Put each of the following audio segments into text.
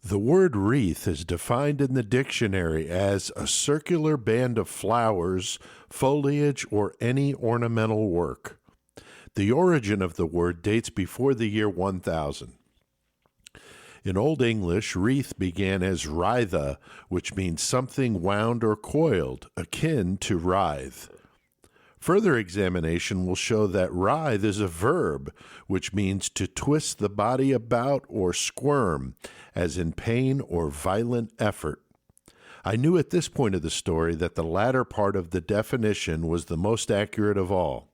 The word wreath is defined in the dictionary as a circular band of flowers, foliage, or any ornamental work. The origin of the word dates before the year 1000. In Old English, wreath began as writha, which means something wound or coiled, akin to writhe. Further examination will show that writhe is a verb, which means to twist the body about or squirm, as in pain or violent effort. I knew at this point of the story that the latter part of the definition was the most accurate of all.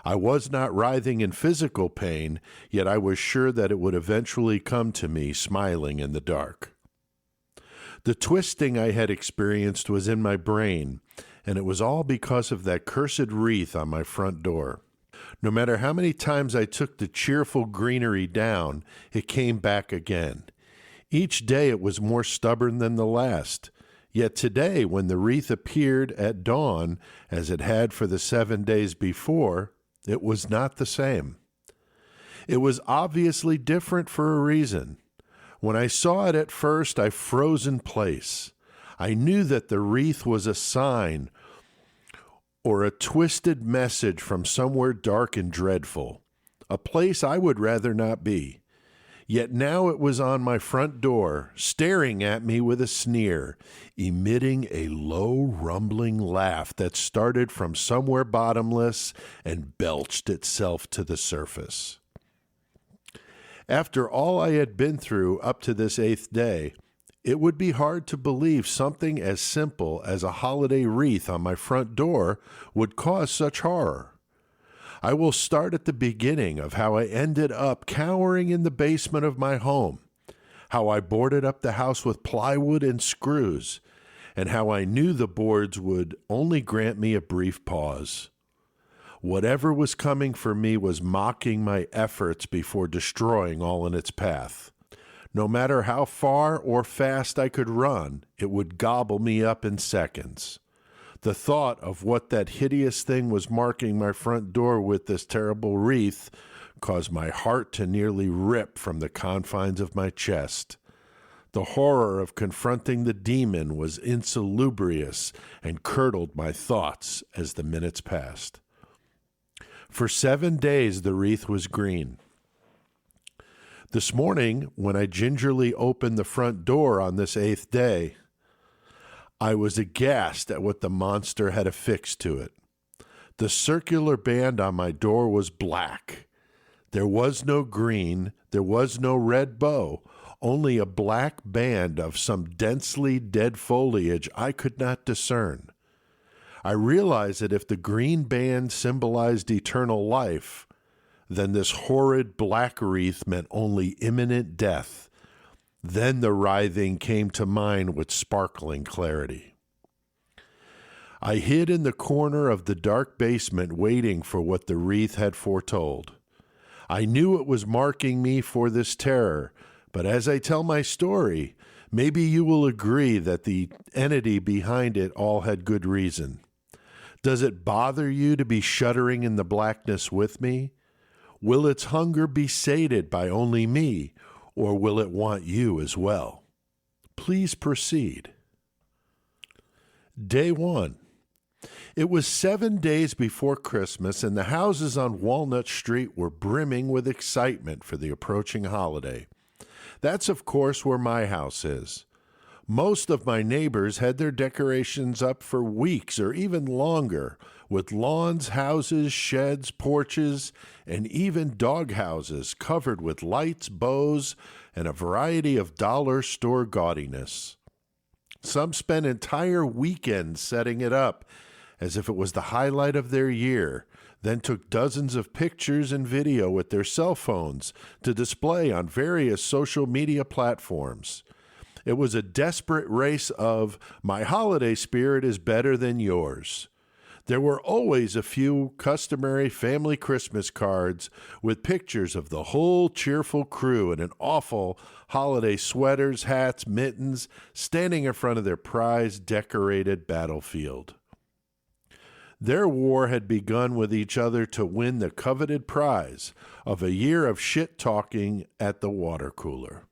I was not writhing in physical pain, yet I was sure that it would eventually come to me smiling in the dark. The twisting I had experienced was in my brain, and it was all because of that cursed wreath on my front door. No matter how many times I took the cheerful greenery down, it came back again. Each day it was more stubborn than the last. Yet today, when the wreath appeared at dawn, as it had for the 7 days before, it was not the same. It was obviously different for a reason. When I saw it at first, I froze in place. I knew that the wreath was a sign or a twisted message from somewhere dark and dreadful, a place I would rather not be. Yet now it was on my front door, staring at me with a sneer, emitting a low, rumbling laugh that started from somewhere bottomless and belched itself to the surface. After all I had been through up to this 8th day, it would be hard to believe something as simple as a holiday wreath on my front door would cause such horror. I will start at the beginning of how I ended up cowering in the basement of my home, how I boarded up the house with plywood and screws, and how I knew the boards would only grant me a brief pause. Whatever was coming for me was mocking my efforts before destroying all in its path. No matter how far or fast I could run, it would gobble me up in seconds. The thought of what that hideous thing was marking my front door with this terrible wreath caused my heart to nearly rip from the confines of my chest. The horror of confronting the demon was insalubrious and curdled my thoughts as the minutes passed. For 7 days the wreath was green. This morning, when I gingerly opened the front door on this 8th day, I was aghast at what the monster had affixed to it. The circular band on my door was black. There was no green, there was no red bow, only a black band of some densely dead foliage I could not discern. I realized that if the green band symbolized eternal life, then this horrid black wreath meant only imminent death. Then the writhing came to mind with sparkling clarity. I hid in the corner of the dark basement waiting for what the wreath had foretold. I knew it was marking me for this terror, but as I tell my story, maybe you will agree that the entity behind it all had good reason. Does it bother you to be shuddering in the blackness with me? Will its hunger be sated by only me, or will it want you as well? Please proceed. Day 1. It was 7 days before Christmas, and the houses on Walnut Street were brimming with excitement for the approaching holiday. That's, of course, where my house is. Most of my neighbors had their decorations up for weeks or even longer, with lawns, houses, sheds, porches, and even dog houses covered with lights, bows, and a variety of dollar store gaudiness. Some spent entire weekends setting it up as if it was the highlight of their year, then took dozens of pictures and video with their cell phones to display on various social media platforms. It was a desperate race of, my holiday spirit is better than yours. There were always a few customary family Christmas cards with pictures of the whole cheerful crew in an awful holiday sweaters, hats, mittens, standing in front of their prize-decorated battlefield. Their war had begun with each other to win the coveted prize of a year of shit-talking at the water cooler.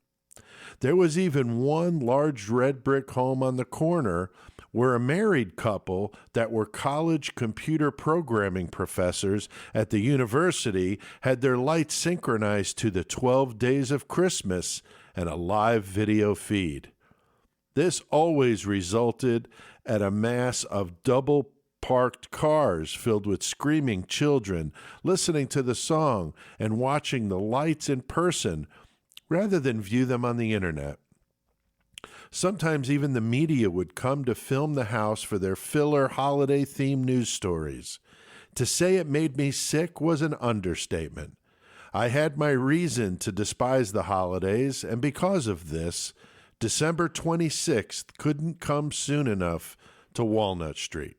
There was even one large red brick home on the corner where a married couple that were college computer programming professors at the university had their lights synchronized to the 12 Days of Christmas and a live video feed. This always resulted at a mass of double parked cars filled with screaming children, listening to the song and watching the lights in person rather than view them on the internet. Sometimes even the media would come to film the house for their filler holiday-themed news stories. To say it made me sick was an understatement. I had my reason to despise the holidays, and because of this, December 26th couldn't come soon enough to Walnut Street.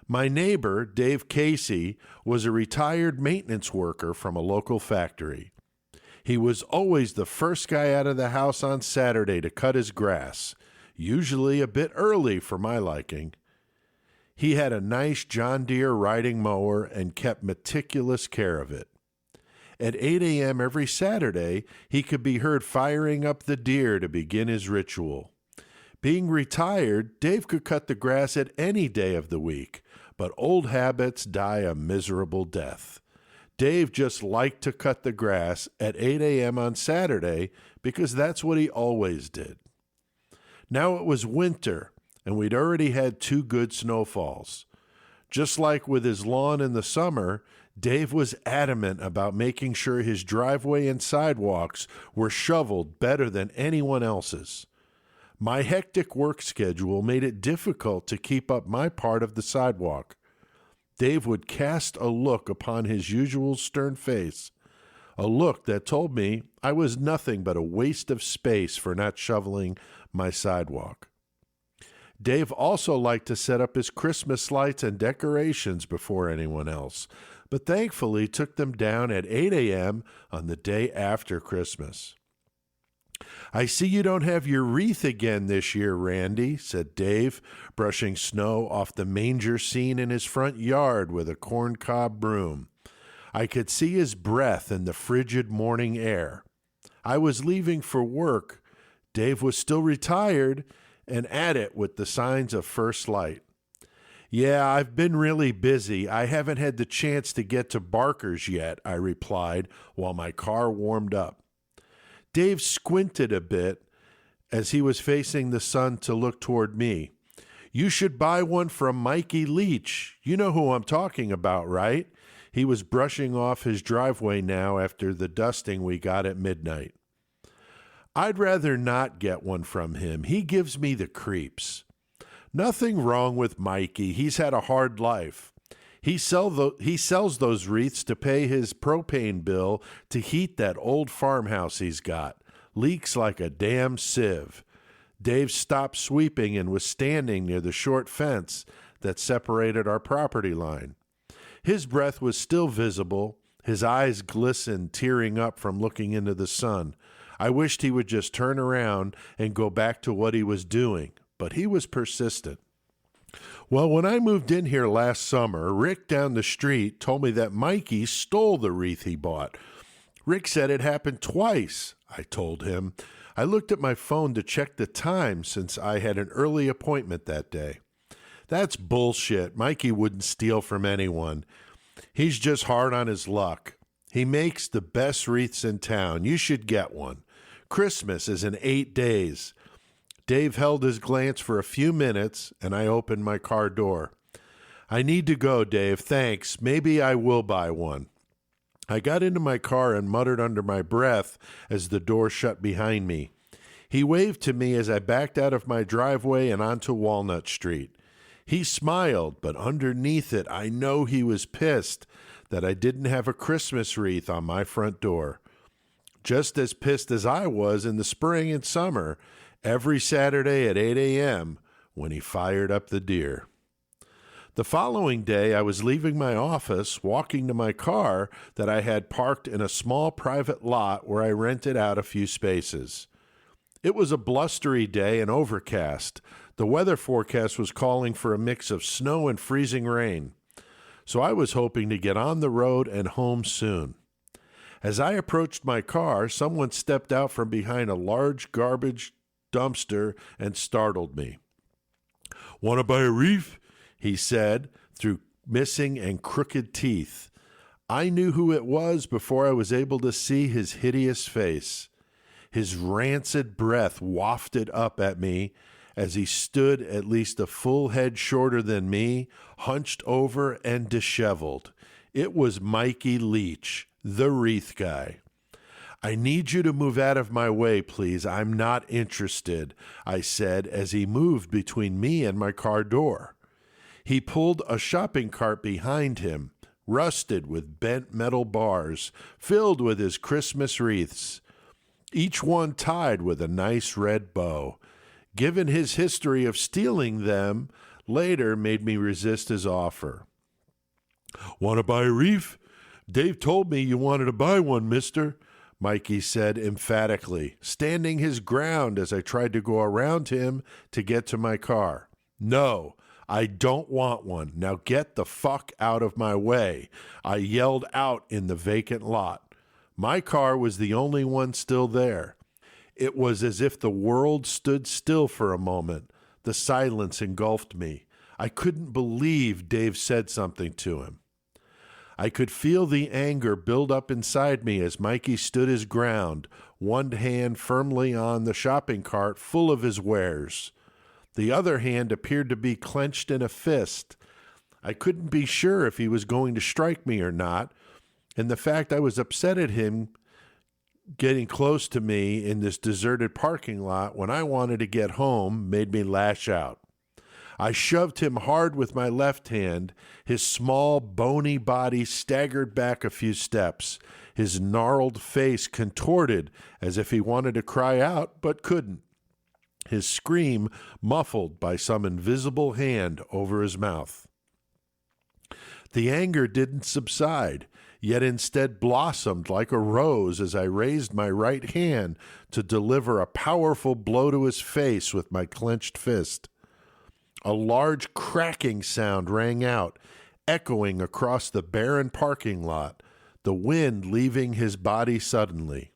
My neighbor, Dave Casey, was a retired maintenance worker from a local factory. He was always the first guy out of the house on Saturday to cut his grass, usually a bit early for my liking. He had a nice John Deere riding mower and kept meticulous care of it. At 8 a.m. every Saturday, he could be heard firing up the deer to begin his ritual. Being retired, Dave could cut the grass at any day of the week, but old habits die a miserable death. Dave just liked to cut the grass at 8 a.m. on Saturday because that's what he always did. Now it was winter, and we'd already had 2 good snowfalls. Just like with his lawn in the summer, Dave was adamant about making sure his driveway and sidewalks were shoveled better than anyone else's. My hectic work schedule made it difficult to keep up my part of the sidewalk. Dave would cast a look upon his usual stern face, a look that told me I was nothing but a waste of space for not shoveling my sidewalk. Dave also liked to set up his Christmas lights and decorations before anyone else, but thankfully took them down at 8 a.m. on the day after Christmas. "I see you don't have your wreath again this year, Randy," said Dave, brushing snow off the manger scene in his front yard with a corncob broom. I could see his breath in the frigid morning air. I was leaving for work. Dave was still retired and at it with the signs of first light. "Yeah, I've been really busy. I haven't had the chance to get to Barker's yet," I replied while my car warmed up. Dave squinted a bit as he was facing the sun to look toward me. "You should buy one from Mikey Leach. You know who I'm talking about, right?" He was brushing off his driveway now after the dusting we got at midnight. "I'd rather not get one from him. He gives me the creeps." "Nothing wrong with Mikey. He's had a hard life. He sells those wreaths to pay his propane bill to heat that old farmhouse he's got. Leaks like a damn sieve." Dave stopped sweeping and was standing near the short fence that separated our property line. His breath was still visible. His eyes glistened, tearing up from looking into the sun. I wished he would just turn around and go back to what he was doing, but he was persistent. "Well, when I moved in here last summer, Rick down the street told me that Mikey stole the wreath he bought. Rick said it happened twice," I told him. I looked at my phone to check the time since I had an early appointment that day. "That's bullshit. Mikey wouldn't steal from anyone. He's just hard on his luck. He makes the best wreaths in town. You should get one. Christmas is in 8 days. Dave held his glance for a few minutes, and I opened my car door. "I need to go, Dave. Thanks. Maybe I will buy one." I got into my car and muttered under my breath as the door shut behind me. He waved to me as I backed out of my driveway and onto Walnut Street. He smiled, but underneath it, I know he was pissed that I didn't have a Christmas wreath on my front door. Just as pissed as I was in the spring and summer, every Saturday at 8 a.m. when he fired up the deer. The following day, I was leaving my office, walking to my car that I had parked in a small private lot where I rented out a few spaces. It was a blustery day and overcast. The weather forecast was calling for a mix of snow and freezing rain. So I was hoping to get on the road and home soon. As I approached my car, someone stepped out from behind a large garbage dumpster and startled me. "Want to buy a Wreath?" he said through missing and crooked teeth. I knew who it was before I was able to see his hideous face. His rancid breath wafted up at me as he stood at least a full head shorter than me, hunched over and disheveled. It was Mikey Leach, the Wreath guy. "I need you to move out of my way, please. I'm not interested," I said as he moved between me and my car door. He pulled a shopping cart behind him, rusted with bent metal bars, filled with his Christmas wreaths, each one tied with a nice red bow. Given his history of stealing them, later made me resist his offer. "Want to buy a Wreath? Dave told me you wanted to buy one, mister," Mikey said emphatically, standing his ground as I tried to go around him to get to my car. "No, I don't want one. Now get the fuck out of my way," I yelled out in the vacant lot. My car was the only one still there. It was as if the world stood still for a moment. The silence engulfed me. I couldn't believe Dave said something to him. I could feel the anger build up inside me as Mikey stood his ground, one hand firmly on the shopping cart full of his wares. The other hand appeared to be clenched in a fist. I couldn't be sure if he was going to strike me or not, and the fact I was upset at him getting close to me in this deserted parking lot when I wanted to get home made me lash out. I shoved him hard with my left hand. His small, bony body staggered back a few steps, his gnarled face contorted as if he wanted to cry out but couldn't, his scream muffled by some invisible hand over his mouth. The anger didn't subside, yet instead blossomed like a rose as I raised my right hand to deliver a powerful blow to his face with my clenched fist. A large cracking sound rang out, echoing across the barren parking lot, the wind leaving his body suddenly.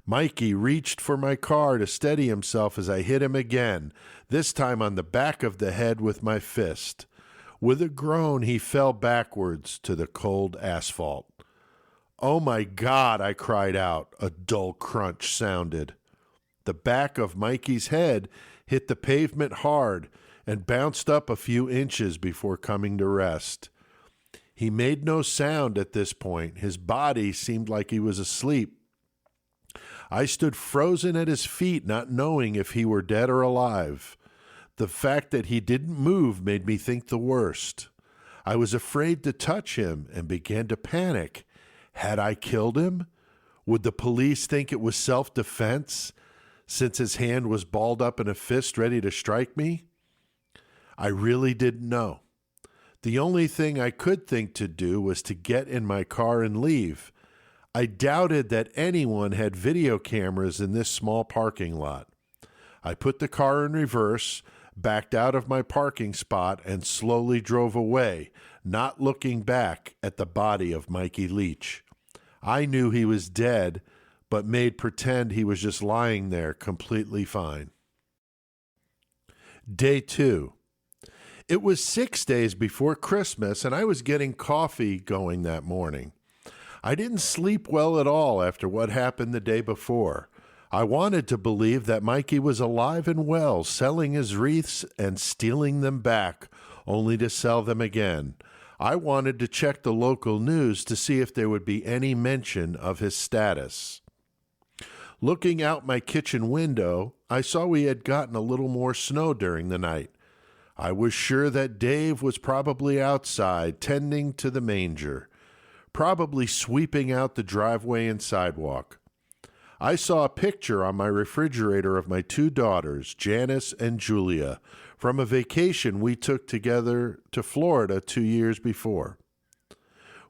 Mikey reached for my car to steady himself as I hit him again, this time on the back of the head with my fist. With a groan, he fell backwards to the cold asphalt. "Oh my God," I cried out. A dull crunch sounded. The back of Mikey's head hit the pavement hard and bounced up a few inches before coming to rest. He made no sound at this point. His body seemed like he was asleep. I stood frozen at his feet, not knowing if he were dead or alive. The fact that he didn't move made me think the worst. I was afraid to touch him and began to panic. Had I killed him? Would the police think it was self-defense, since his hand was balled up in a fist ready to strike me? I really didn't know. The only thing I could think to do was to get in my car and leave. I doubted that anyone had video cameras in this small parking lot. I put the car in reverse, backed out of my parking spot, and slowly drove away, not looking back at the body of Mikey Leach. I knew he was dead, but made pretend he was just lying there completely fine. Day 2. It was 6 days before Christmas, and I was getting coffee going that morning. I didn't sleep well at all after what happened the day before. I wanted to believe that Mikey was alive and well, selling his wreaths and stealing them back, only to sell them again. I wanted to check the local news to see if there would be any mention of his status. Looking out my kitchen window, I saw we had gotten a little more snow during the night. I was sure that Dave was probably outside tending to the manger, probably sweeping out the driveway and sidewalk. I saw a picture on my refrigerator of my 2 daughters, Janice and Julia, from a vacation we took together to Florida 2 years before.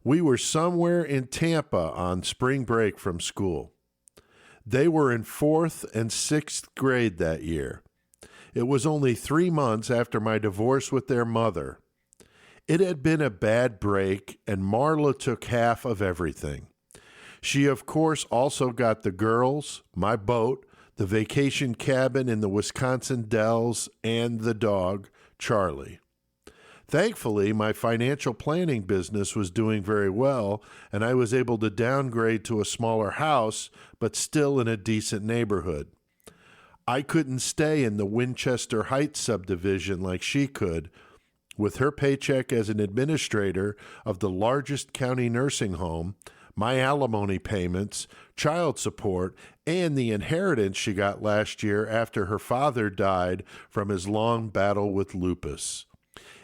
We were somewhere in Tampa on spring break from school. They were in 4th and 6th grade that year. It was only 3 months after my divorce with their mother. It had been a bad break, and Marla took half of everything. She, of course, also got the girls, my boat, the vacation cabin in the Wisconsin Dells, and the dog, Charlie. Thankfully, my financial planning business was doing very well, and I was able to downgrade to a smaller house, but still in a decent neighborhood. I couldn't stay in the Winchester Heights subdivision like she could. With her paycheck as an administrator of the largest county nursing home, my alimony payments, child support, and the inheritance she got last year after her father died from his long battle with lupus.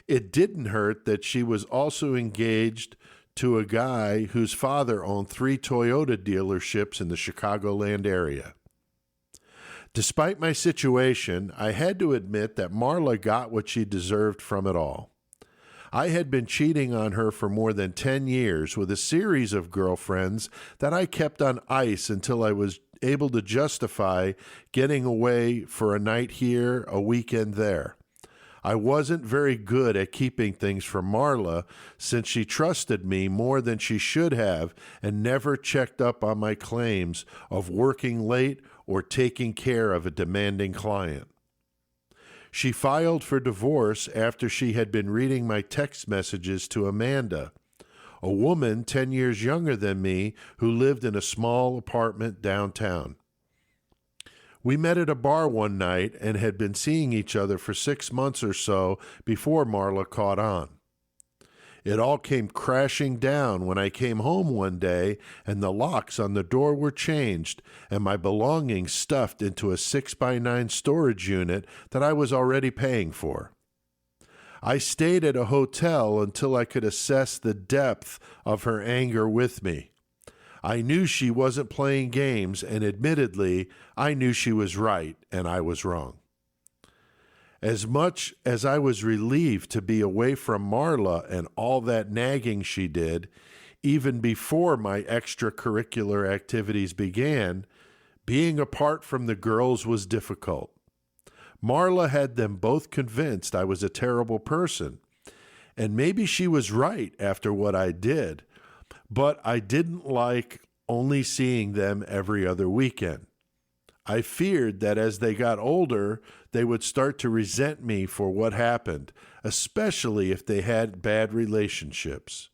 It didn't hurt that she was also engaged to a guy whose father owned 3 Toyota dealerships in the Chicagoland area. Despite my situation, I had to admit that Marla got what she deserved from it all. I had been cheating on her for more than 10 years with a series of girlfriends that I kept on ice until I was able to justify getting away for a night here, a weekend there. I wasn't very good at keeping things from Marla since she trusted me more than she should have and never checked up on my claims of working late or taking care of a demanding client. She filed for divorce after she had been reading my text messages to Amanda, a woman 10 years younger than me who lived in a small apartment downtown. We met at a bar one night and had been seeing each other for 6 months or so before Marla caught on. It all came crashing down when I came home one day and the locks on the door were changed and my belongings stuffed into a 6x9 storage unit that I was already paying for. I stayed at a hotel until I could assess the depth of her anger with me. I knew she wasn't playing games, and admittedly, I knew she was right and I was wrong. As much as I was relieved to be away from Marla and all that nagging she did, even before my extracurricular activities began, being apart from the girls was difficult. Marla had them both convinced I was a terrible person, and maybe she was right after what I did, but I didn't like only seeing them every other weekend. I feared that as they got older, they would start to resent me for what happened, especially if they had bad relationships.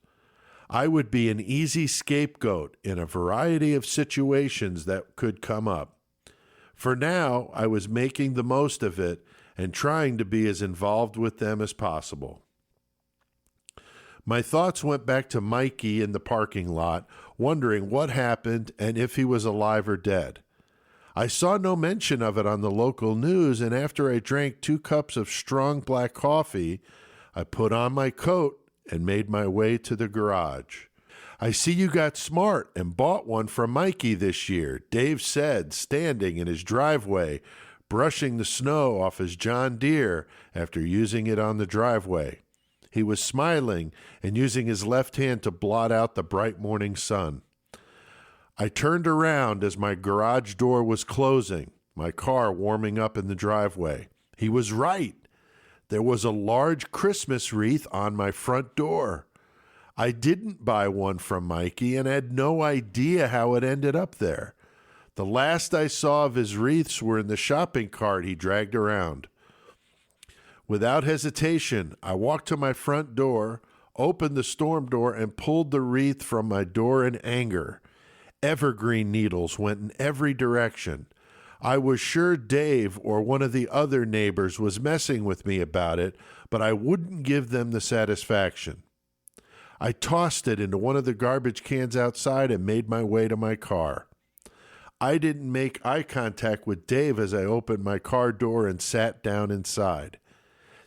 I would be an easy scapegoat in a variety of situations that could come up. For now, I was making the most of it and trying to be as involved with them as possible. My thoughts went back to Mikey in the parking lot, wondering what happened and if he was alive or dead. I saw no mention of it on the local news, and after I drank 2 cups of strong black coffee, I put on my coat and made my way to the garage. "I see you got smart and bought one from Mikey this year," Dave said, standing in his driveway, brushing the snow off his John Deere after using it on the driveway. He was smiling and using his left hand to blot out the bright morning sun. I turned around as my garage door was closing, my car warming up in the driveway. He was right. There was a large Christmas wreath on my front door. I didn't buy one from Mikey and had no idea how it ended up there. The last I saw of his wreaths were in the shopping cart he dragged around. Without hesitation, I walked to my front door, opened the storm door, and pulled the wreath from my door in anger. Evergreen needles went in every direction. I was sure Dave or one of the other neighbors was messing with me about it, but I wouldn't give them the satisfaction. I tossed it into one of the garbage cans outside and made my way to my car. I didn't make eye contact with Dave as I opened my car door and sat down inside.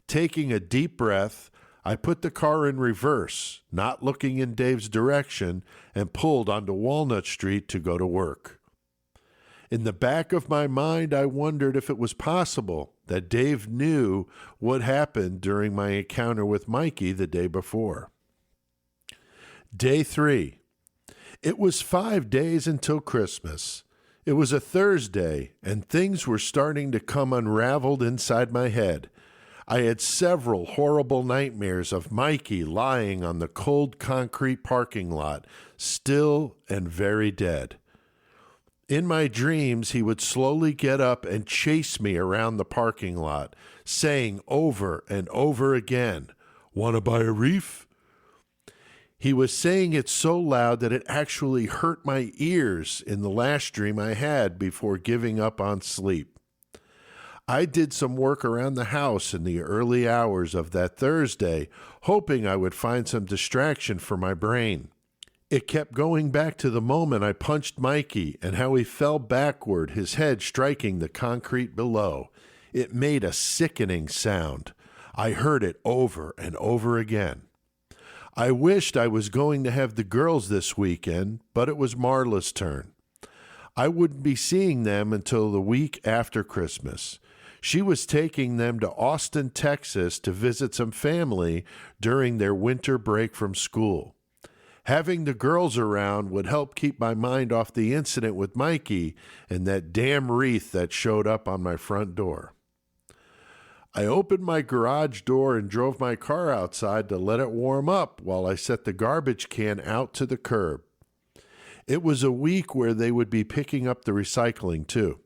Taking a deep breath, I put the car in reverse, not looking in Dave's direction, and pulled onto Walnut Street to go to work. In the back of my mind, I wondered if it was possible that Dave knew what happened during my encounter with Mikey the day before. Day 3. It was 5 days until Christmas. It was a Thursday, and things were starting to come unraveled inside my head. I had several horrible nightmares of Mikey lying on the cold concrete parking lot, still and very dead. In my dreams, he would slowly get up and chase me around the parking lot, saying over and over again, "Want to buy a Wreath?" He was saying it so loud that it actually hurt my ears in the last dream I had before giving up on sleep. I did some work around the house in the early hours of that Thursday, hoping I would find some distraction for my brain. It kept going back to the moment I punched Mikey and how he fell backward, his head striking the concrete below. It made a sickening sound. I heard it over and over again. I wished I was going to have the girls this weekend, but it was Marla's turn. I wouldn't be seeing them until the week after Christmas. She was taking them to Austin, Texas to visit some family during their winter break from school. Having the girls around would help keep my mind off the incident with Mikey and that damn wreath that showed up on my front door. I opened my garage door and drove my car outside to let it warm up while I set the garbage can out to the curb. It was a week where they would be picking up the recycling too.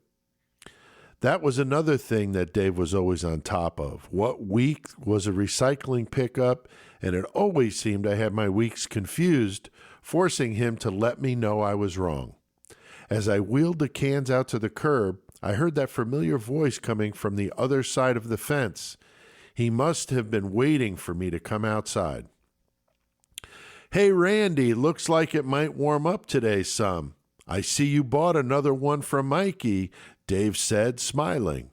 That was another thing that Dave was always on top of. What week was a recycling pickup? And it always seemed I had my weeks confused, forcing him to let me know I was wrong. As I wheeled the cans out to the curb, I heard that familiar voice coming from the other side of the fence. He must have been waiting for me to come outside. "Hey, Randy, looks like it might warm up today some. I see you bought another one from Mikey," Dave said, smiling.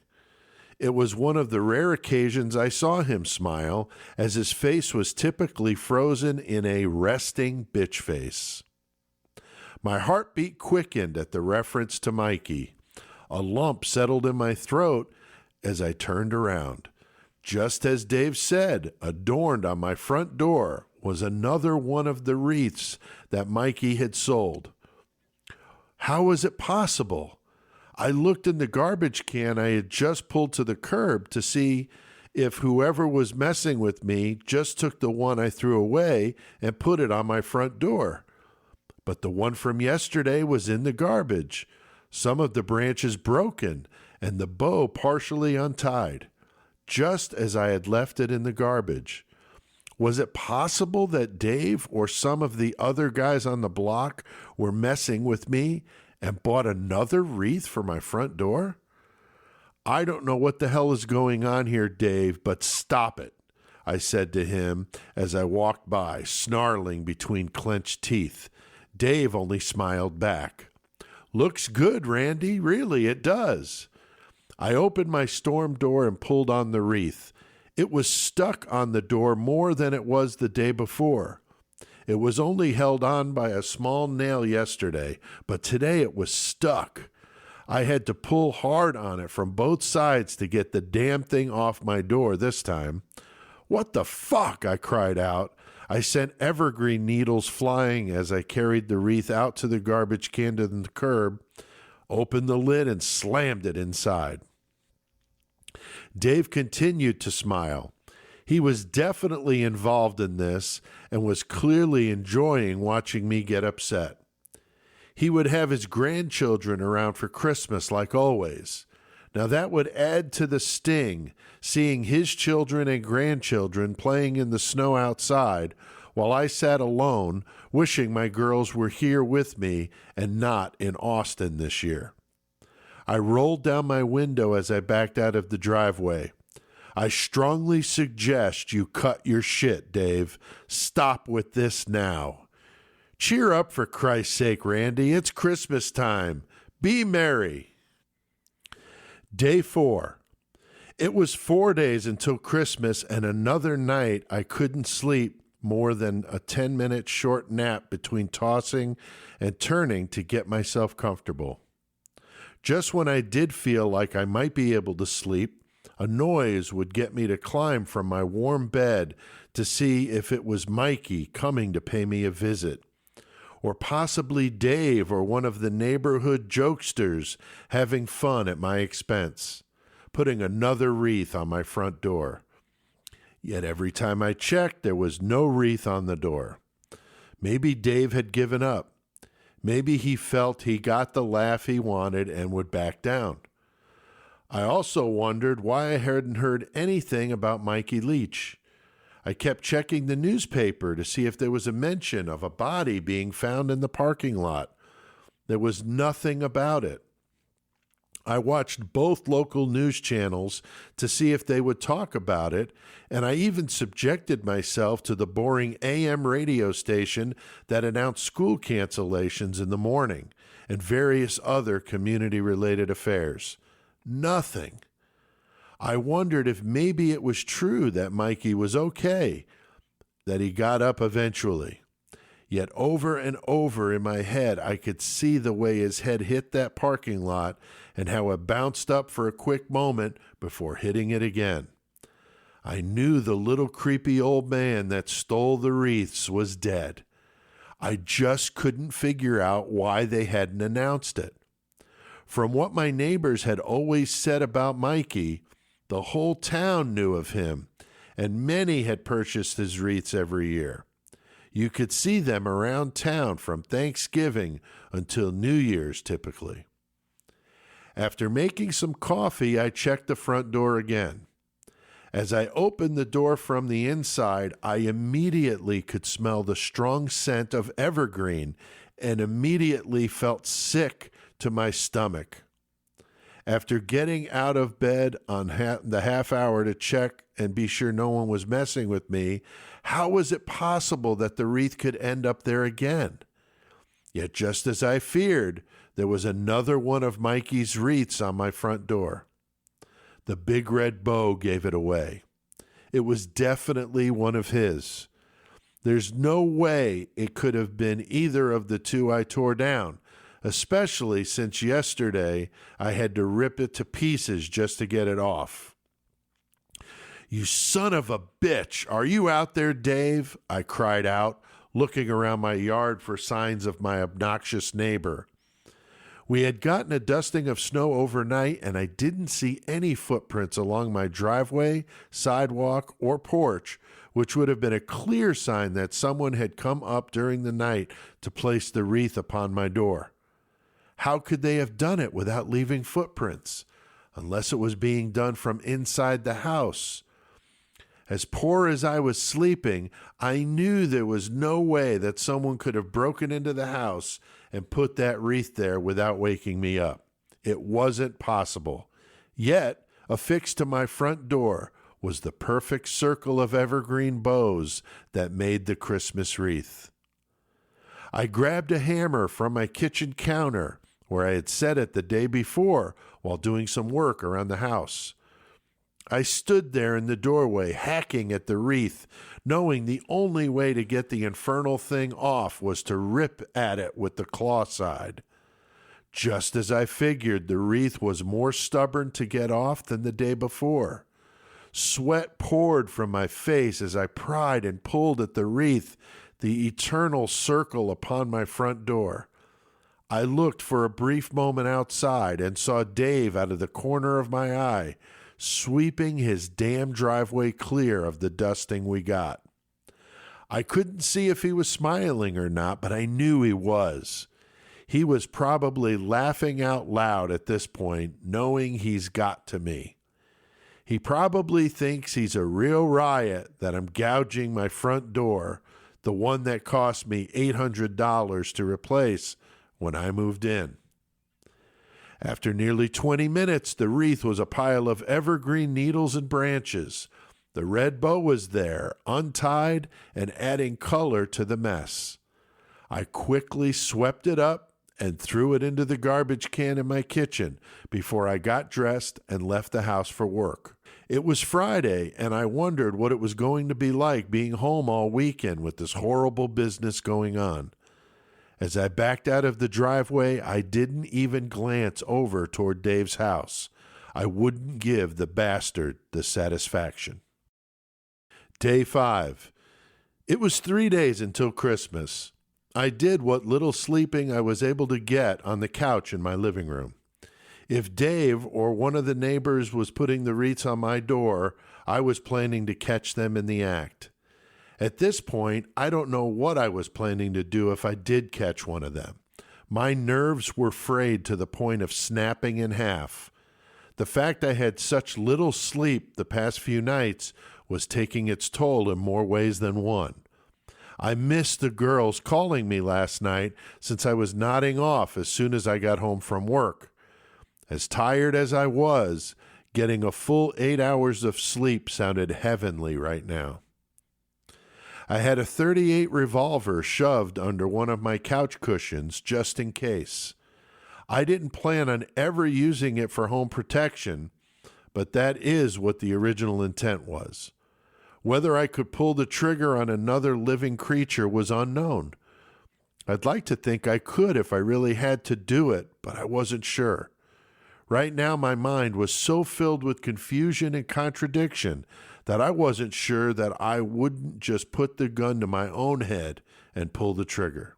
It was one of the rare occasions I saw him smile, as his face was typically frozen in a resting bitch face. My heartbeat quickened at the reference to Mikey. A lump settled in my throat as I turned around. Just as Dave said, adorned on my front door was another one of the wreaths that Mikey had sold. How was it possible? I looked in the garbage can I had just pulled to the curb to see if whoever was messing with me just took the one I threw away and put it on my front door. But the one from yesterday was in the garbage, some of the branches broken and the bow partially untied, just as I had left it in the garbage. Was it possible that Dave or some of the other guys on the block were messing with me and bought another wreath for my front door? "I don't know what the hell is going on here, Dave, but stop it," I said to him as I walked by, snarling between clenched teeth. Dave only smiled back. "Looks good, Randy. Really, it does." I opened my storm door and pulled on the wreath. It was stuck on the door more than it was the day before. It was only held on by a small nail yesterday, but today it was stuck. I had to pull hard on it from both sides to get the damn thing off my door this time. "What the fuck?" I cried out. I sent evergreen needles flying as I carried the wreath out to the garbage can to the curb, opened the lid, and slammed it inside. Dave continued to smile. He was definitely involved in this and was clearly enjoying watching me get upset. He would have his grandchildren around for Christmas like always. Now that would add to the sting, seeing his children and grandchildren playing in the snow outside while I sat alone, wishing my girls were here with me and not in Austin this year. I rolled down my window as I backed out of the driveway. "I strongly suggest you cut your shit, Dave. Stop with this now." "Cheer up, for Christ's sake, Randy. It's Christmas time. Be merry." Day 4. It was 4 days until Christmas, and another night I couldn't sleep more than a 10-minute short nap between tossing and turning to get myself comfortable. Just when I did feel like I might be able to sleep, a noise would get me to climb from my warm bed to see if it was Mikey coming to pay me a visit, or possibly Dave or one of the neighborhood jokesters having fun at my expense, putting another wreath on my front door. Yet every time I checked, there was no wreath on the door. Maybe Dave had given up. Maybe he felt he got the laugh he wanted and would back down. I also wondered why I hadn't heard anything about Mikey Leach. I kept checking the newspaper to see if there was a mention of a body being found in the parking lot. There was nothing about it. I watched both local news channels to see if they would talk about it, and I even subjected myself to the boring AM radio station that announced school cancellations in the morning and various other community-related affairs. Nothing. I wondered if maybe it was true that Mikey was okay, that he got up eventually. Yet over and over in my head, I could see the way his head hit that parking lot and how it bounced up for a quick moment before hitting it again. I knew the little creepy old man that stole the wreaths was dead. I just couldn't figure out why they hadn't announced it. From what my neighbors had always said about Mikey, the whole town knew of him, and many had purchased his wreaths every year. You could see them around town from Thanksgiving until New Year's typically. After making some coffee, I checked the front door again. As I opened the door from the inside, I immediately could smell the strong scent of evergreen and immediately felt sick to my stomach. After getting out of bed on the half hour to check and be sure no one was messing with me, how was it possible that the wreath could end up there again? Yet just as I feared, there was another one of Mikey's wreaths on my front door. The big red bow gave it away. It was definitely one of his. There's no way it could have been either of the two I tore down, especially since yesterday I had to rip it to pieces just to get it off. "You son of a bitch! Are you out there, Dave?" I cried out, looking around my yard for signs of my obnoxious neighbor. We had gotten a dusting of snow overnight, and I didn't see any footprints along my driveway, sidewalk, or porch, which would have been a clear sign that someone had come up during the night to place the wreath upon my door. How could they have done it without leaving footprints, unless it was being done from inside the house? As poor as I was sleeping, I knew there was no way that someone could have broken into the house and put that wreath there without waking me up. It wasn't possible. Yet, affixed to my front door was the perfect circle of evergreen bows that made the Christmas wreath. I grabbed a hammer from my kitchen counter, where I had set it the day before while doing some work around the house. I stood there in the doorway, hacking at the wreath, knowing the only way to get the infernal thing off was to rip at it with the claw side. Just as I figured, the wreath was more stubborn to get off than the day before. Sweat poured from my face as I pried and pulled at the wreath, the eternal circle upon my front door. I looked for a brief moment outside and saw Dave out of the corner of my eye, sweeping his damn driveway clear of the dusting we got. I couldn't see if he was smiling or not, but I knew he was. He was probably laughing out loud at this point, knowing he's got to me. He probably thinks he's a real riot that I'm gouging my front door, the one that cost me $800 to replace when I moved in. After nearly 20 minutes, the wreath was a pile of evergreen needles and branches. The red bow was there, untied and adding color to the mess. I quickly swept it up and threw it into the garbage can in my kitchen before I got dressed and left the house for work. It was Friday, and I wondered what it was going to be like being home all weekend with this horrible business going on. As I backed out of the driveway, I didn't even glance over toward Dave's house. I wouldn't give the bastard the satisfaction. Day 5. It was 3 days until Christmas. I did what little sleeping I was able to get on the couch in my living room. If Dave or one of the neighbors was putting the wreaths on my door, I was planning to catch them in the act. At this point, I don't know what I was planning to do if I did catch one of them. My nerves were frayed to the point of snapping in half. The fact I had such little sleep the past few nights was taking its toll in more ways than one. I missed the girls calling me last night since I was nodding off as soon as I got home from work. As tired as I was, getting a full 8 hours of sleep sounded heavenly right now. I had a .38 revolver shoved under one of my couch cushions just in case. I didn't plan on ever using it for home protection, but that is what the original intent was. Whether I could pull the trigger on another living creature was unknown. I'd like to think I could if I really had to do it, but I wasn't sure. Right now, my mind was so filled with confusion and contradiction that I wasn't sure that I wouldn't just put the gun to my own head and pull the trigger.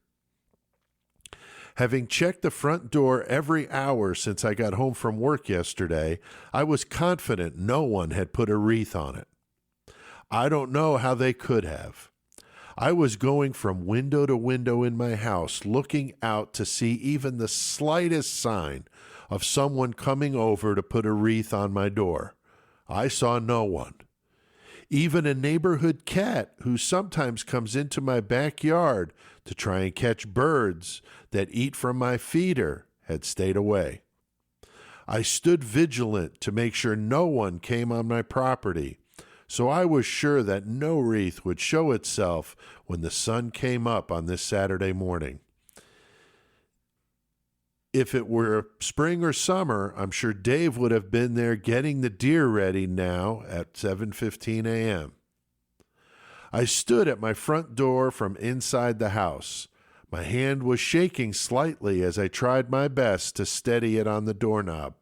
Having checked the front door every hour since I got home from work yesterday, I was confident no one had put a wreath on it. I don't know how they could have. I was going from window to window in my house, looking out to see even the slightest sign of someone coming over to put a wreath on my door. I saw no one. Even a neighborhood cat who sometimes comes into my backyard to try and catch birds that eat from my feeder had stayed away. I stood vigilant to make sure no one came on my property, so I was sure that no wreath would show itself when the sun came up on this Saturday morning. If it were spring or summer, I'm sure Dave would have been there getting the deer ready now at 7:15 a.m. I stood at my front door from inside the house. My hand was shaking slightly as I tried my best to steady it on the doorknob.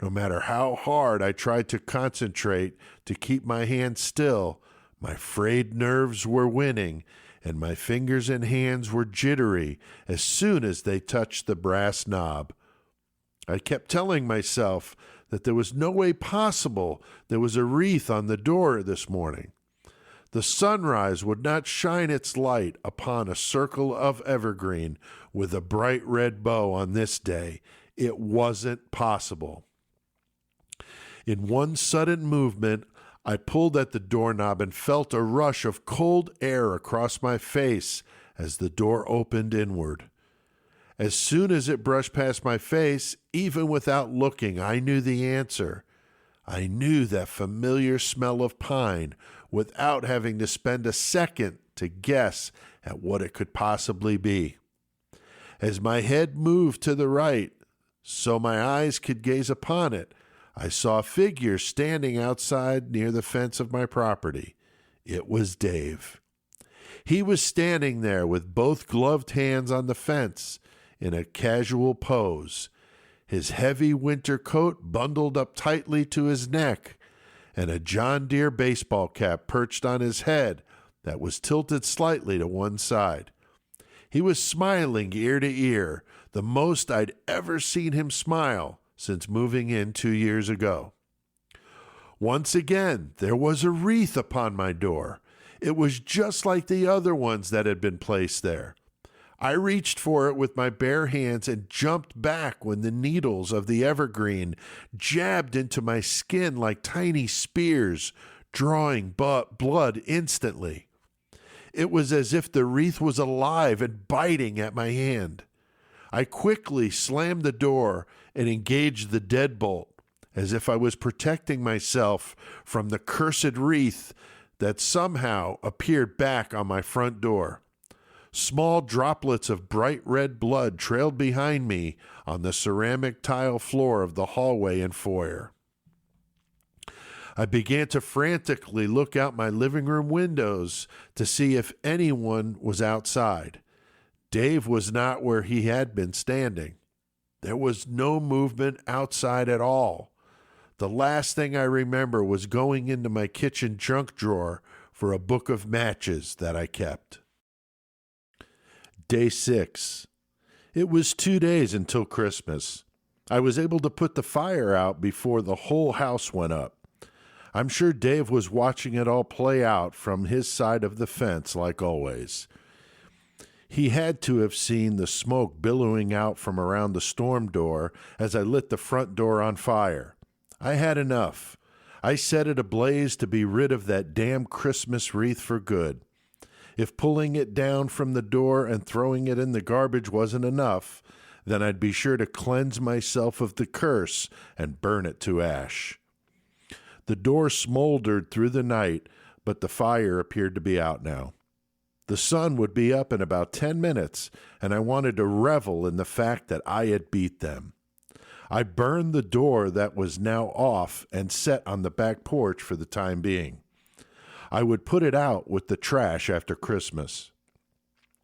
No matter how hard I tried to concentrate to keep my hand still, my frayed nerves were winning, and my fingers and hands were jittery as soon as they touched the brass knob. I kept telling myself that there was no way possible there was a wreath on the door this morning. The sunrise would not shine its light upon a circle of evergreen with a bright red bow on this day. It wasn't possible. In one sudden movement, I pulled at the doorknob and felt a rush of cold air across my face as the door opened inward. As soon as it brushed past my face, even without looking, I knew the answer. I knew that familiar smell of pine without having to spend a second to guess at what it could possibly be. As my head moved to the right, so my eyes could gaze upon it, I saw a figure standing outside near the fence of my property. It was Dave. He was standing there with both gloved hands on the fence in a casual pose, his heavy winter coat bundled up tightly to his neck, and a John Deere baseball cap perched on his head that was tilted slightly to one side. He was smiling ear to ear, the most I'd ever seen him smile since moving in 2 years ago. Once again, there was a wreath upon my door. It was just like the other ones that had been placed there. I reached for it with my bare hands and jumped back when the needles of the evergreen jabbed into my skin like tiny spears, drawing blood instantly. It was as if the wreath was alive and biting at my hand. I quickly slammed the door and engaged the deadbolt, as if I was protecting myself from the cursed wreath that somehow appeared back on my front door. Small droplets of bright red blood trailed behind me on the ceramic tile floor of the hallway and foyer. I began to frantically look out my living room windows to see if anyone was outside. Dave was not where he had been standing. There was no movement outside at all. The last thing I remember was going into my kitchen junk drawer for a book of matches that I kept. Day 6. It was 2 days until Christmas. I was able to put the fire out before the whole house went up. I'm sure Dave was watching it all play out from his side of the fence like always. He had to have seen the smoke billowing out from around the storm door as I lit the front door on fire. I had enough. I set it ablaze to be rid of that damn Christmas wreath for good. If pulling it down from the door and throwing it in the garbage wasn't enough, then I'd be sure to cleanse myself of the curse and burn it to ash. The door smoldered through the night, but the fire appeared to be out now. The sun would be up in about 10 minutes, and I wanted to revel in the fact that I had beat them. I burned the door that was now off and set on the back porch for the time being. I would put it out with the trash after Christmas.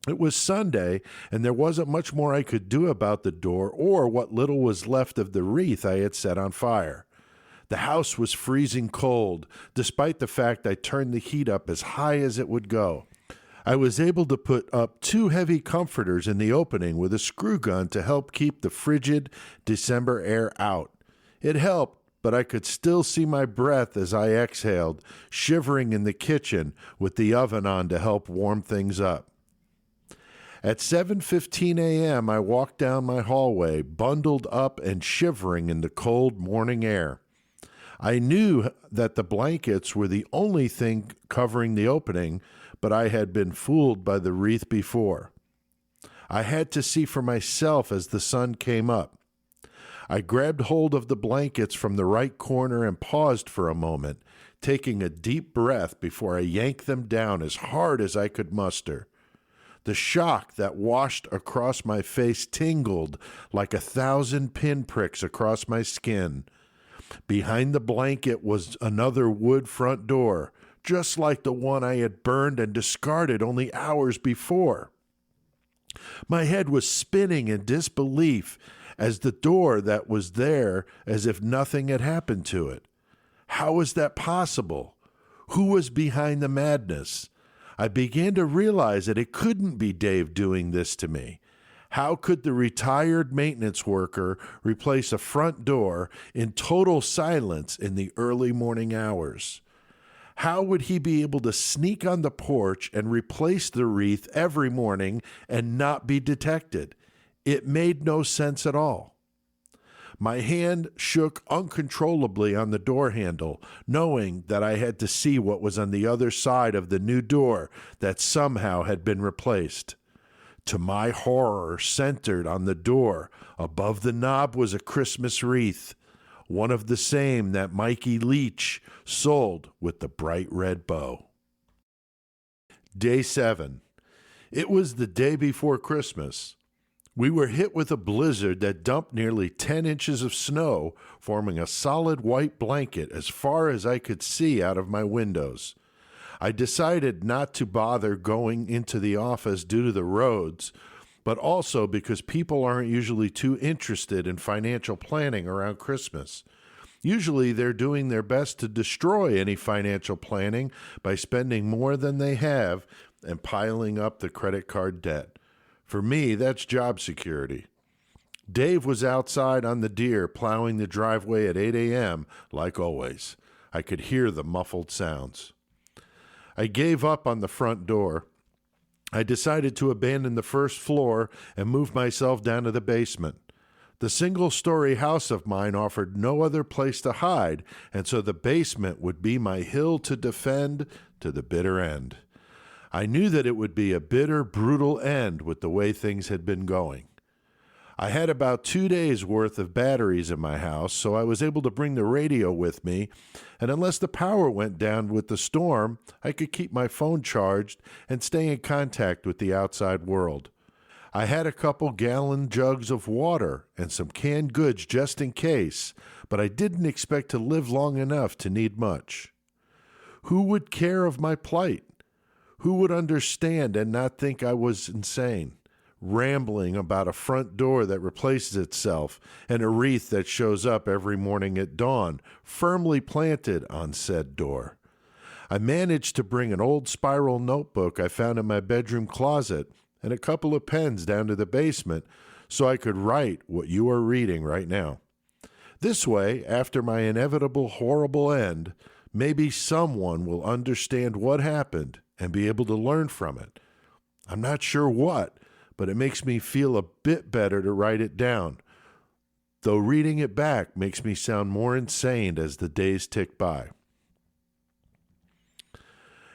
It was Sunday, and there wasn't much more I could do about the door or what little was left of the wreath I had set on fire. The house was freezing cold, despite the fact I turned the heat up as high as it would go. I was able to put up 2 heavy comforters in the opening with a screw gun to help keep the frigid December air out. It helped, but I could still see my breath as I exhaled, shivering in the kitchen with the oven on to help warm things up. At 7:15 a.m., I walked down my hallway, bundled up and shivering in the cold morning air. I knew that the blankets were the only thing covering the opening, but I had been fooled by the wreath before. I had to see for myself as the sun came up. I grabbed hold of the blankets from the right corner and paused for a moment, taking a deep breath before I yanked them down as hard as I could muster. The shock that washed across my face tingled like 1,000 pinpricks across my skin. Behind the blanket was another wood front door, just like the one I had burned and discarded only hours before. My head was spinning in disbelief as the door that was there as if nothing had happened to it. How was that possible? Who was behind the madness? I began to realize that it couldn't be Dave doing this to me. How could the retired maintenance worker replace a front door in total silence in the early morning hours? How would he be able to sneak on the porch and replace the wreath every morning and not be detected? It made no sense at all. My hand shook uncontrollably on the door handle, knowing that I had to see what was on the other side of the new door that somehow had been replaced. To my horror, centered on the door, above the knob was a Christmas wreath, one of the same that Mikey Leach sold with the bright red bow. Day 7. It was the day before Christmas. We were hit with a blizzard that dumped nearly 10 inches of snow, forming a solid white blanket as far as I could see out of my windows. I decided not to bother going into the office due to the roads, but also because people aren't usually too interested in financial planning around Christmas. Usually they're doing their best to destroy any financial planning by spending more than they have and piling up the credit card debt. For me, that's job security. Dave was outside on the deer plowing the driveway at 8 a.m., like always. I could hear the muffled sounds. I gave up on the front door. I decided to abandon the first floor and move myself down to the basement. The single-story house of mine offered no other place to hide, and so the basement would be my hill to defend to the bitter end. I knew that it would be a bitter, brutal end with the way things had been going. I had about 2 days' worth of batteries in my house, so I was able to bring the radio with me, and unless the power went down with the storm, I could keep my phone charged and stay in contact with the outside world. I had a couple gallon jugs of water and some canned goods just in case, but I didn't expect to live long enough to need much. Who would care of my plight? Who would understand and not think I was insane, rambling about a front door that replaces itself and a wreath that shows up every morning at dawn, firmly planted on said door? I managed to bring an old spiral notebook I found in my bedroom closet and a couple of pens down to the basement so I could write what you are reading right now. This way, after my inevitable horrible end, maybe someone will understand what happened and be able to learn from it. I'm not sure what, but it makes me feel a bit better to write it down, though reading it back makes me sound more insane as the days tick by.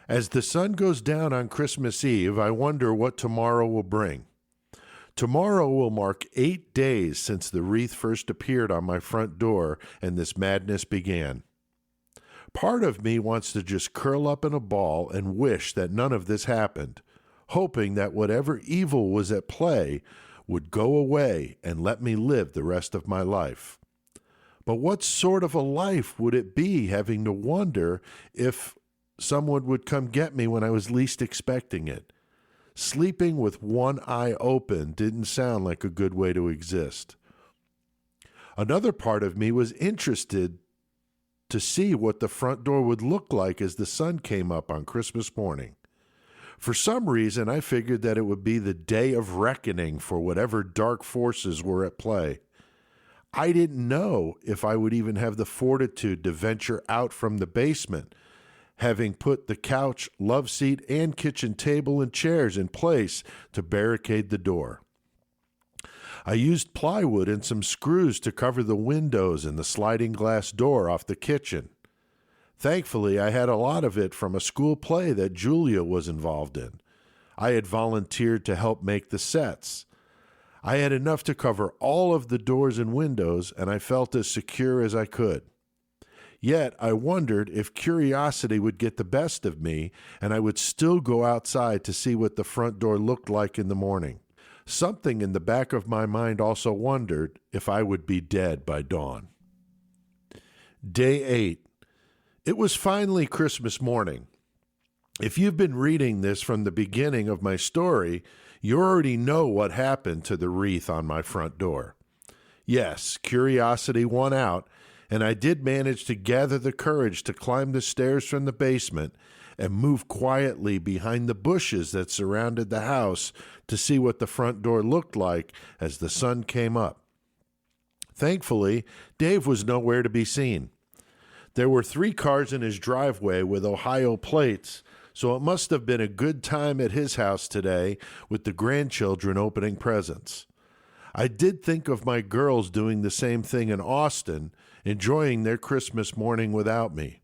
As the sun goes down on Christmas Eve, I wonder what tomorrow will bring. Tomorrow will mark 8 days since the wreath first appeared on my front door and this madness began. Part of me wants to just curl up in a ball and wish that none of this happened, hoping that whatever evil was at play would go away and let me live the rest of my life. But what sort of a life would it be having to wonder if someone would come get me when I was least expecting it? Sleeping with one eye open didn't sound like a good way to exist. Another part of me was interested to see what the front door would look like as the sun came up on Christmas morning. For some reason, I figured that it would be the day of reckoning for whatever dark forces were at play. I didn't know if I would even have the fortitude to venture out from the basement, having put the couch, love seat, and kitchen table and chairs in place to barricade the door. I used plywood and some screws to cover the windows and the sliding glass door off the kitchen. Thankfully, I had a lot of it from a school play that Julia was involved in. I had volunteered to help make the sets. I had enough to cover all of the doors and windows, and I felt as secure as I could. Yet I wondered if curiosity would get the best of me and I would still go outside to see what the front door looked like in the morning. Something in the back of my mind also wondered if I would be dead by dawn. Day 8. It was finally Christmas morning. If you've been reading this from the beginning of my story, you already know what happened to the wreath on my front door. Yes, curiosity won out, and I did manage to gather the courage to climb the stairs from the basement and move quietly behind the bushes that surrounded the house to see what the front door looked like as the sun came up. Thankfully, Dave was nowhere to be seen. There were 3 cars in his driveway with Ohio plates, so it must have been a good time at his house today with the grandchildren opening presents. I did think of my girls doing the same thing in Austin, enjoying their Christmas morning without me.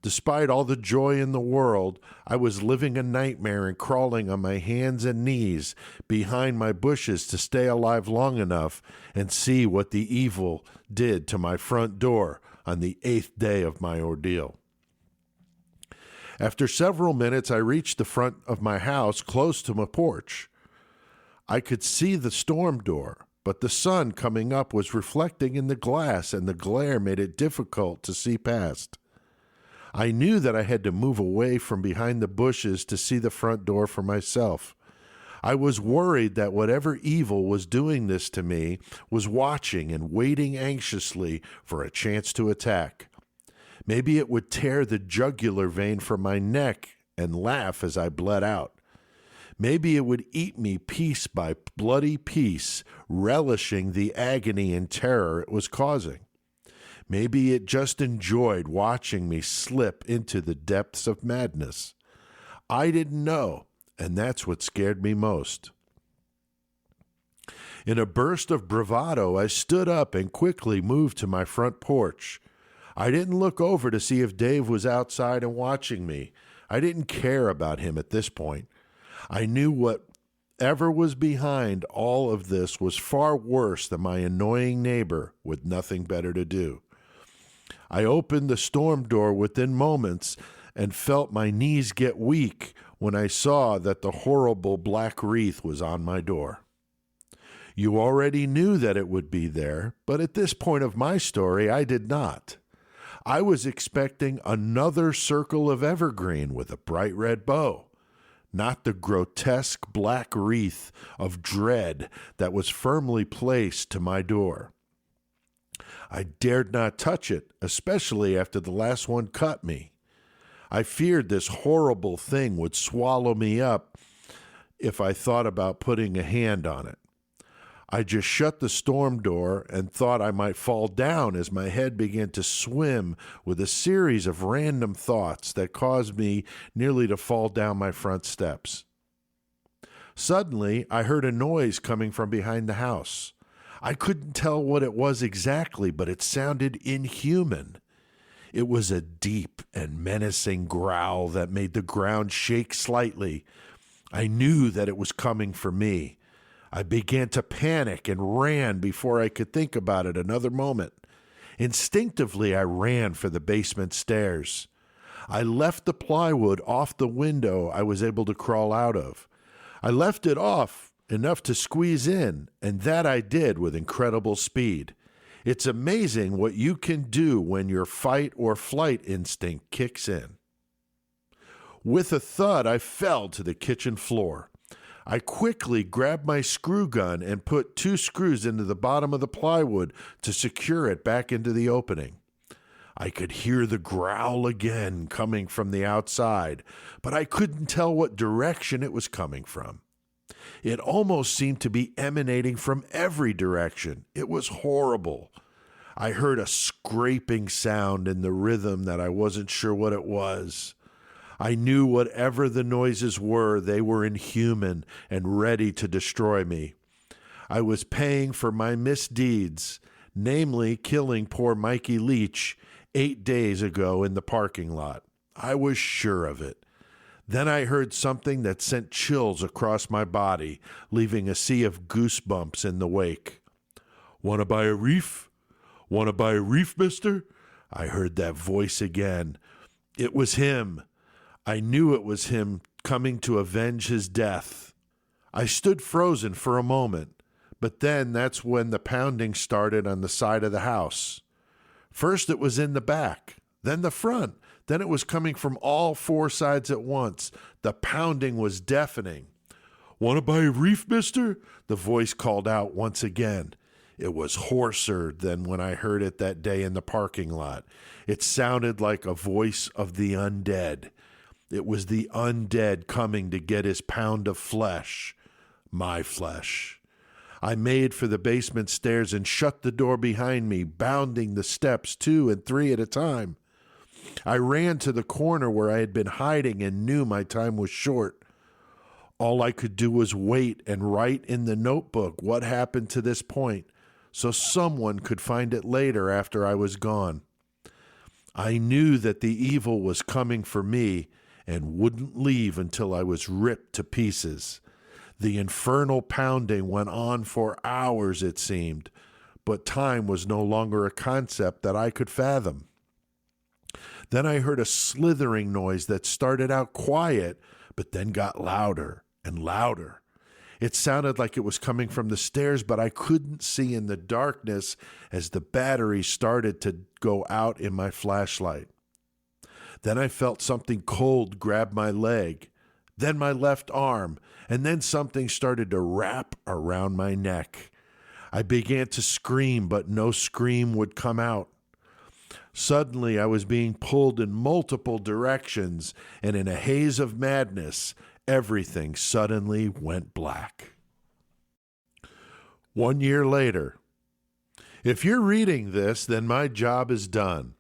Despite all the joy in the world, I was living a nightmare and crawling on my hands and knees behind my bushes to stay alive long enough and see what the evil did to my front door on the 8th day of my ordeal. After several minutes, I reached the front of my house close to my porch. I could see the storm door, but the sun coming up was reflecting in the glass, and the glare made it difficult to see past. I knew that I had to move away from behind the bushes to see the front door for myself. I was worried that whatever evil was doing this to me was watching and waiting anxiously for a chance to attack. Maybe it would tear the jugular vein from my neck and laugh as I bled out. Maybe it would eat me piece by bloody piece, relishing the agony and terror it was causing. Maybe it just enjoyed watching me slip into the depths of madness. I didn't know, and that's what scared me most. In a burst of bravado, I stood up and quickly moved to my front porch. I didn't look over to see if Dave was outside and watching me. I didn't care about him at this point. I knew whatever was behind all of this was far worse than my annoying neighbor with nothing better to do. I opened the storm door within moments and felt my knees get weak when I saw that the horrible black wreath was on my door. You already knew that it would be there, but at this point of my story, I did not. I was expecting another circle of evergreen with a bright red bow, not the grotesque black wreath of dread that was firmly placed to my door. I dared not touch it, especially after the last one cut me. I feared this horrible thing would swallow me up if I thought about putting a hand on it. I just shut the storm door and thought I might fall down as my head began to swim with a series of random thoughts that caused me nearly to fall down my front steps. Suddenly, I heard a noise coming from behind the house. I couldn't tell what it was exactly, but it sounded inhuman. It was a deep and menacing growl that made the ground shake slightly. I knew that it was coming for me. I began to panic and ran before I could think about it another moment. Instinctively, I ran for the basement stairs. I left the plywood off the window I was able to crawl out of. I left it off enough to squeeze in, and that I did with incredible speed. It's amazing what you can do when your fight or flight instinct kicks in. With a thud, I fell to the kitchen floor. I quickly grabbed my screw gun and put 2 screws into the bottom of the plywood to secure it back into the opening. I could hear the growl again coming from the outside, but I couldn't tell what direction it was coming from. It almost seemed to be emanating from every direction. It was horrible. I heard a scraping sound in the rhythm that I wasn't sure what it was. I knew whatever the noises were, they were inhuman and ready to destroy me. I was paying for my misdeeds, namely killing poor Mikey Leach 8 days ago in the parking lot. I was sure of it. Then I heard something that sent chills across my body, leaving a sea of goosebumps in the wake. "Want to buy a reef? Want to buy a reef, mister?" I heard that voice again. It was him. I knew it was him coming to avenge his death. I stood frozen for a moment, but then that's when the pounding started on the side of the house. First it was in the back, then the front, then it was coming from all 4 sides at once. The pounding was deafening. "Want to buy a reef, mister?" the voice called out once again. It was hoarser than when I heard it that day in the parking lot. It sounded like a voice of the undead. It was the undead coming to get his pound of flesh, my flesh. I made for the basement stairs and shut the door behind me, bounding the steps 2 and 3 at a time. I ran to the corner where I had been hiding and knew my time was short. All I could do was wait and write in the notebook what happened to this point, so someone could find it later after I was gone. I knew that the evil was coming for me and wouldn't leave until I was ripped to pieces. The infernal pounding went on for hours, it seemed, but time was no longer a concept that I could fathom. Then I heard a slithering noise that started out quiet, but then got louder and louder. It sounded like it was coming from the stairs, but I couldn't see in the darkness as the battery started to go out in my flashlight. Then I felt something cold grab my leg, then my left arm, and then something started to wrap around my neck. I began to scream, but no scream would come out. Suddenly, I was being pulled in multiple directions, and in a haze of madness, everything suddenly went black. 1 year later. If you're reading this, then my job is done.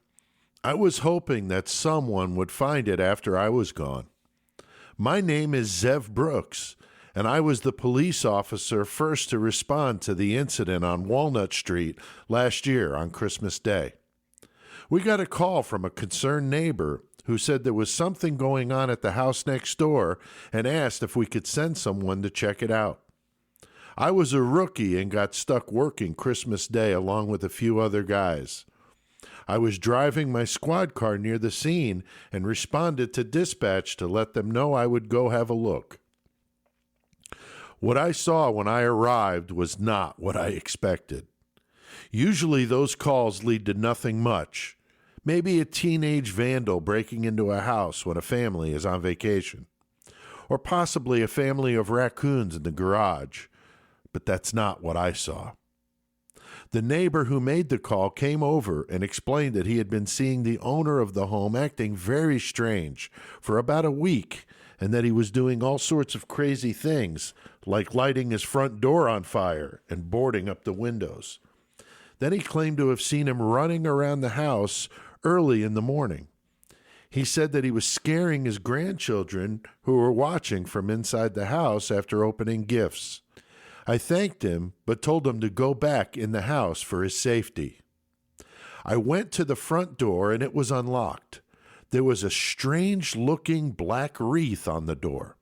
I was hoping that someone would find it after I was gone. My name is Zev Brooks, and I was the police officer first to respond to the incident on Walnut Street last year on Christmas Day. We got a call from a concerned neighbor who said there was something going on at the house next door and asked if we could send someone to check it out. I was a rookie and got stuck working Christmas Day along with a few other guys. I was driving my squad car near the scene and responded to dispatch to let them know I would go have a look. What I saw when I arrived was not what I expected. Usually those calls lead to nothing much. Maybe a teenage vandal breaking into a house when a family is on vacation. Or possibly a family of raccoons in the garage. But that's not what I saw. The neighbor who made the call came over and explained that he had been seeing the owner of the home acting very strange for about a week, and that he was doing all sorts of crazy things, like lighting his front door on fire and boarding up the windows. Then he claimed to have seen him running around the house early in the morning. He said that he was scaring his grandchildren who were watching from inside the house after opening gifts. I thanked him, but told him to go back in the house for his safety. I went to the front door and it was unlocked. There was a strange-looking black wreath on the door.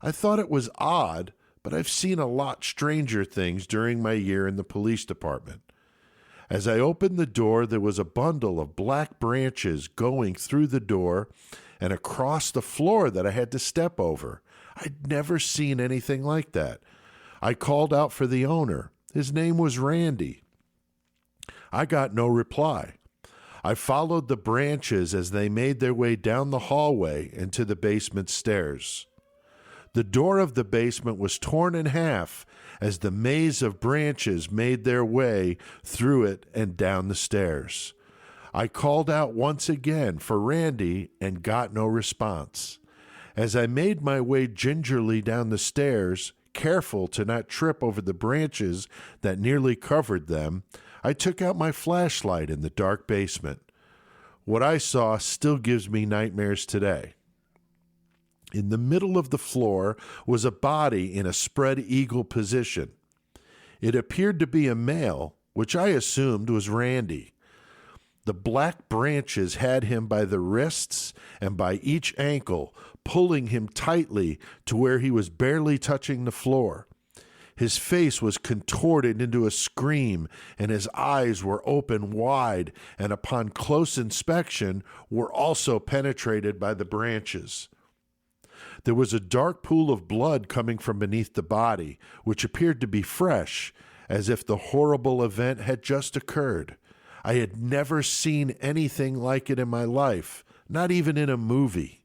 I thought it was odd, but I've seen a lot stranger things during my year in the police department. As I opened the door, there was a bundle of black branches going through the door and across the floor that I had to step over. I'd never seen anything like that. I called out for the owner. His name was Randy. I got no reply. I followed the branches as they made their way down the hallway and to the basement stairs. The door of the basement was torn in half as the maze of branches made their way through it and down the stairs. I called out once again for Randy and got no response. As I made my way gingerly down the stairs, careful to not trip over the branches that nearly covered them, I took out my flashlight in the dark basement. What I saw still gives me nightmares today. In the middle of the floor was a body in a spread eagle position. It appeared to be a male, which I assumed was Randy. The black branches had him by the wrists and by each ankle, pulling him tightly to where he was barely touching the floor. His face was contorted into a scream, and his eyes were open wide, and upon close inspection were also penetrated by the branches. There was a dark pool of blood coming from beneath the body, which appeared to be fresh, as if the horrible event had just occurred. I had never seen anything like it in my life, not even in a movie.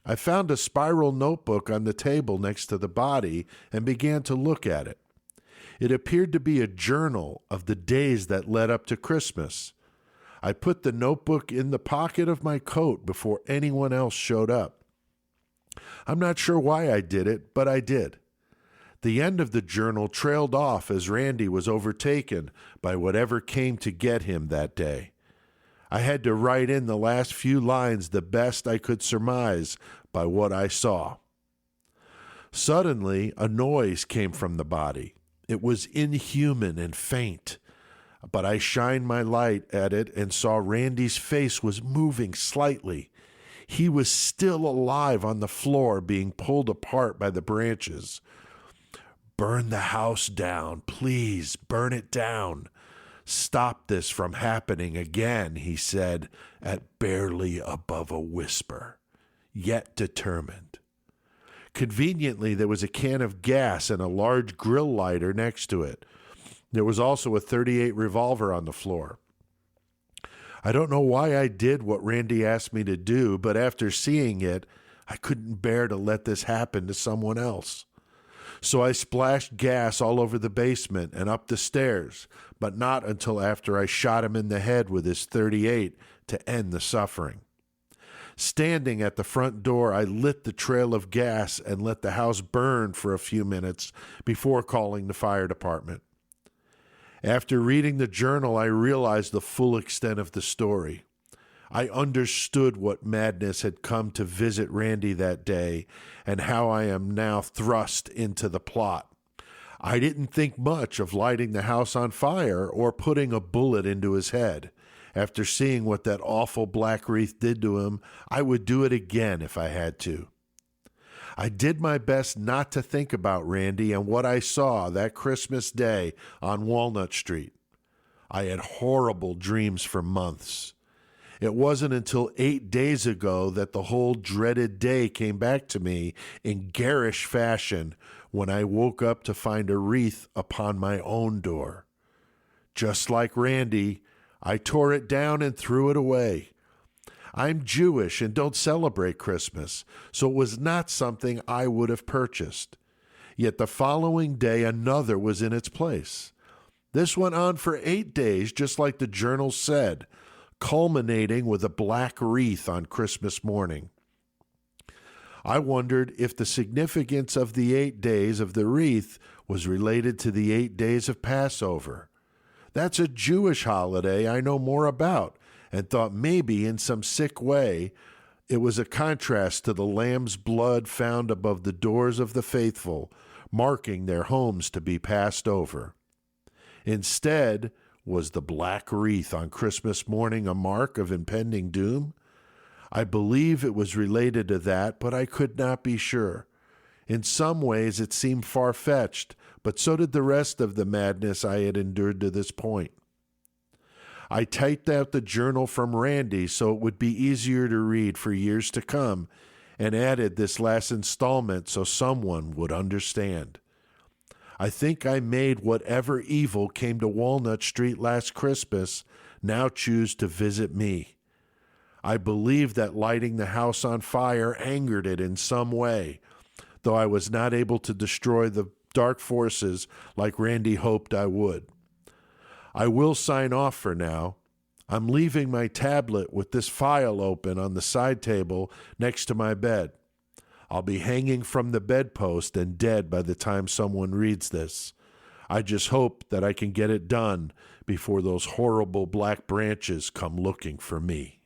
I found a spiral notebook on the table next to the body and began to look at it. It appeared to be a journal of the days that led up to Christmas. I put the notebook in the pocket of my coat before anyone else showed up. I'm not sure why I did it, but I did. The end of the journal trailed off as Randy was overtaken by whatever came to get him that day. I had to write in the last few lines the best I could surmise by what I saw. Suddenly, a noise came from the body. It was inhuman and faint, but I shined my light at it and saw Randy's face was moving slightly. He was still alive on the floor, being pulled apart by the branches. "Burn the house down, please, burn it down. Stop this from happening again," he said, at barely above a whisper, yet determined. Conveniently, there was a can of gas and a large grill lighter next to it. There was also a .38 revolver on the floor. I don't know why I did what Randy asked me to do, but after seeing it, I couldn't bear to let this happen to someone else. So I splashed gas all over the basement and up the stairs, but not until after I shot him in the head with his .38 to end the suffering. Standing at the front door, I lit the trail of gas and let the house burn for a few minutes before calling the fire department. After reading the journal, I realized the full extent of the story. I understood what madness had come to visit Randy that day and how I am now thrust into the plot. I didn't think much of lighting the house on fire or putting a bullet into his head. After seeing what that awful black wreath did to him, I would do it again if I had to. I did my best not to think about Randy and what I saw that Christmas day on Walnut Street. I had horrible dreams for months. It wasn't until 8 days ago that the whole dreaded day came back to me in garish fashion when I woke up to find a wreath upon my own door. Just like Randy, I tore it down and threw it away. I'm Jewish and don't celebrate Christmas, so it was not something I would have purchased. Yet the following day, another was in its place. This went on for 8 days, just like the journal said, culminating with a black wreath on Christmas morning. I wondered if the significance of the 8 days of the wreath was related to the 8 days of Passover. That's a Jewish holiday I know more about, and thought maybe in some sick way it was a contrast to the lamb's blood found above the doors of the faithful, marking their homes to be passed over. Instead, was the black wreath on Christmas morning a mark of impending doom? I believe it was related to that, but I could not be sure. In some ways it seemed far-fetched, but so did the rest of the madness I had endured to this point. I typed out the journal from Randy so it would be easier to read for years to come, and added this last installment so someone would understand. I think I made whatever evil came to Walnut Street last Christmas now choose to visit me. I believe that lighting the house on fire angered it in some way, though I was not able to destroy the dark forces like Randy hoped I would. I will sign off for now. I'm leaving my tablet with this file open on the side table next to my bed. I'll be hanging from the bedpost and dead by the time someone reads this. I just hope that I can get it done before those horrible black branches come looking for me.